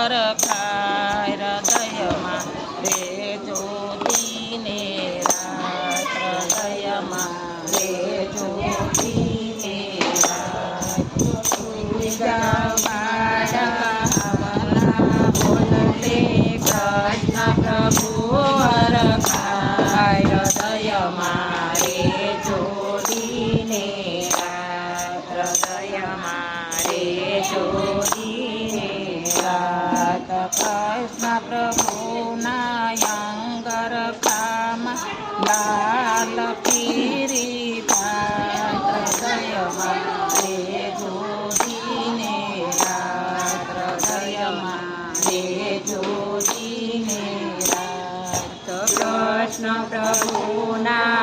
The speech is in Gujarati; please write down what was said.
હરખાય હૃદયમાં રે જ્યોતિને રાત હૃદયમાં રે જ્યોતિને રાત બોલતે કૃષ્ણ પ્રભુ હરખાય હૃદયમાં રે જ્યોતિને રાત હૃદયમાં રે જ્યોતિને રાત કૃષ્ણ પ્રભુના અંગર ખામાં લાલ પીરી ભાત હૃદયમાં રે જ્યોતિને રાત હૃદયમાં રે જ્યોતિને રાત કૃષ્ણ પ્રભુના